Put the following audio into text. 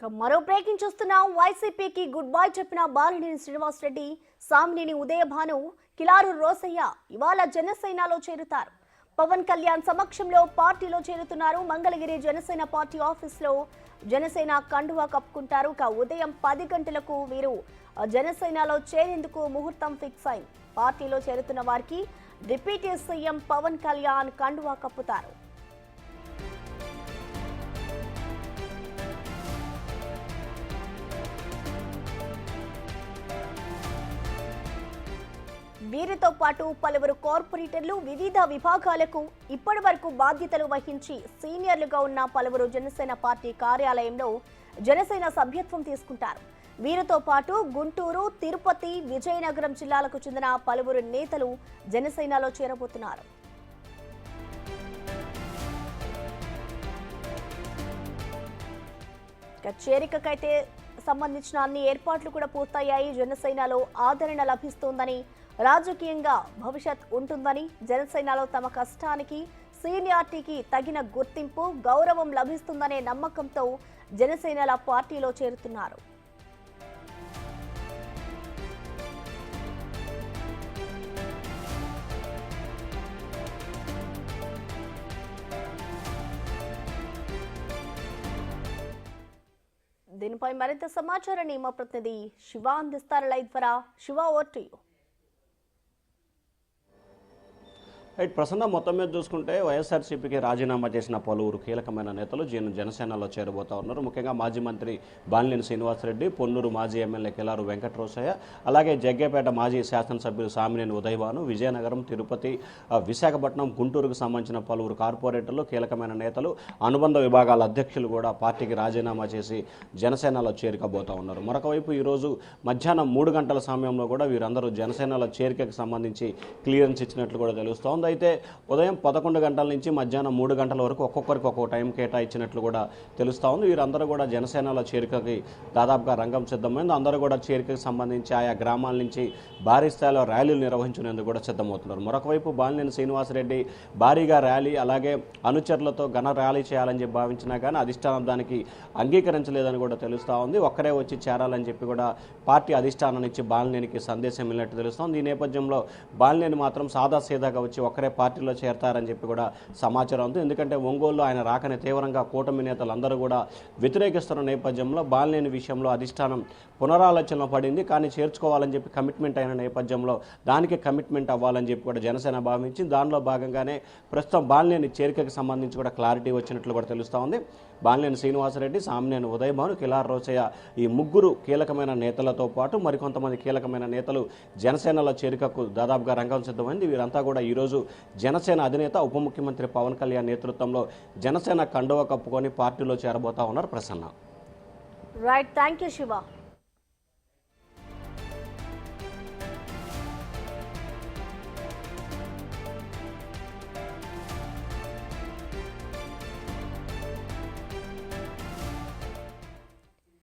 మరో బ్రేకింగ్ చూస్తున్నాం. వైసీపీకి గుడ్ బై చెప్పిన బాలినేని శ్రీనివాసరెడ్డి, సామినేని ఉదయభాను, కిలారు రోసయ్య ఇవాళ జనసేనలో చేరుతారు. పవన్ కళ్యాణ్ సమక్షంలో పార్టీలో చేరుతున్నారు. మంగళగిరి జనసేన పార్టీ ఆఫీసులో జనసేన కండువా కప్పుకుంటారు. ఉదయం 10 గంటలకు వీరు జనసేనలో చేరేందుకు ముహూర్తం ఫిక్స్ అయింది. పార్టీలో చేరుతున్న వారికి డిప్యూటీ సీఎం పవన్ కళ్యాణ్ కండువా కప్పుతారు. వీరితో పాటు పలువురు కార్పొరేటర్లు వివిధ విభాగాలకు ఇప్పటి వరకు బాధ్యతలు వహించి సీనియర్లుగా ఉన్న పలువురు జనసేన పార్టీ కార్యాలయంలో జనసేన సభ్యత్వం తీసుకుంటారు. వీరితో పాటు గుంటూరు, తిరుపతి, విజయనగరం జిల్లాలకు చెందిన పలువురు నేతలు జనసేనలో చేరబోతున్నారు. చేరికకైతే సంబంధించిన అన్ని ఏర్పాట్లు కూడా పూర్తయ్యాయి. జనసేనలో ఆదరణ లభిస్తోందని, రాజకీయంగా భవిష్యత్ ఉంటుందని, జనసేనలో తమ కష్టానికి, సీనియారిటీకి తగిన గుర్తింపు, గౌరవం లభిస్తుందనే నమ్మకంతో జనసేనల పార్టీలో చేరుతున్నారు. దీనిపై మరింత సమాచారాన్ని మా ప్రతినిధి శివ అందిస్తారు లైవ్ ద్వారా. Shiva, over to you. Prasanna, మొత్తం మీద చూసుకుంటే వైఎస్ఆర్సీపీకి రాజీనామా చేసిన పలువురు కీలకమైన నేతలు జనసేనలో చేరబోతా ఉన్నారు. ముఖ్యంగా మాజీ మంత్రి బాలినేని శ్రీనివాసరెడ్డి, పొన్నూరు మాజీ ఎమ్మెల్యే కిలారు వెంకటరోసయ్య, అలాగే జగ్గేపేట మాజీ శాసనసభ్యులు సామినేని ఉదయభాను, విజయనగరం, తిరుపతి, విశాఖపట్నం, గుంటూరుకు సంబంధించిన పలువురు కార్పొరేటర్లు, కీలకమైన నేతలు, అనుబంధ విభాగాల అధ్యక్షులు కూడా పార్టీకి రాజీనామా చేసి జనసేనలో చేరికబోతా ఉన్నారు. మరొక వైపు ఈరోజు మధ్యాహ్నం 3 గంటల సమయంలో కూడా వీరందరూ జనసేనలో చేరికకు సంబంధించి క్లియరెన్స్ ఇచ్చినట్లు కూడా తెలుస్తోంది. అయితే ఉదయం 11 గంటల నుంచి మధ్యాహ్నం 3 గంటల వరకు ఒక్కొక్కరికి ఒక్కొక్క టైం కేటాయించినట్లు కూడా తెలుస్తూ ఉంది. వీరందరూ కూడా జనసేనలో చేరికకి దాదాపుగా రంగం సిద్ధమైంది. అందరూ కూడా చేరికకు సంబంధించి ఆయా గ్రామాల నుంచి భారీ స్థాయిలో ర్యాలీలు నిర్వహించేందుకు కూడా సిద్ధమవుతున్నారు. మరొక వైపు బాలినేని శ్రీనివాసరెడ్డి భారీగా ర్యాలీ, అలాగే అనుచరులతో ఘన ర్యాలీ చేయాలని చెప్పి భావించినా కానీ అధిష్టానం దానికి అంగీకరించలేదని కూడా తెలుస్తూ ఉంది. ఒక్కరే వచ్చి చేరాలని చెప్పి కూడా పార్టీ అధిష్టానం నుంచి బాలినేనికి సందేశం వెళ్ళినట్టు తెలుస్తోంది. ఈ నేపథ్యంలో బాలినేని మాత్రం సాదాసీదాగా వచ్చి ఒక్కరే పార్టీలో చేరతారని చెప్పి కూడా సమాచారం ఉంది. ఎందుకంటే ఒంగోలులో ఆయన రాకని తీవ్రంగా కూటమి నేతలందరూ కూడా వ్యతిరేకిస్తున్న నేపథ్యంలో బాలినేని విషయంలో అధిష్టానం పునరాలోచనలో పడింది. కానీ చేర్చుకోవాలని చెప్పి కమిట్మెంట్ అయిన నేపథ్యంలో దానికి కమిట్మెంట్ అవ్వాలని చెప్పి కూడా జనసేన భావించింది. దానిలో భాగంగానే ప్రస్తుతం బాలినేని చేరికకు సంబంధించి కూడా క్లారిటీ వచ్చినట్లు కూడా తెలుస్తూ ఉంది. బాలినేని శ్రీనివాసరెడ్డి, సామినేని ఉదయభాను, కిలారు రోసయ్య ఈ ముగ్గురు కీలకమైన నేతలతో పాటు మరికొంతమంది కీలకమైన నేతలు జనసేనలో చేరికకు దాదాపుగా రంగం సిద్ధమైంది. వీరంతా కూడా ఈరోజు జనసేన అధినేత ఉప ముఖ్యమంత్రి పవన్ కళ్యాణ్ నేతృత్వంలో జనసేన కండువా కప్పుకొని పార్టీలో చేరబోతా ఉన్నారు. Prasanna. Right, thank you Shiva.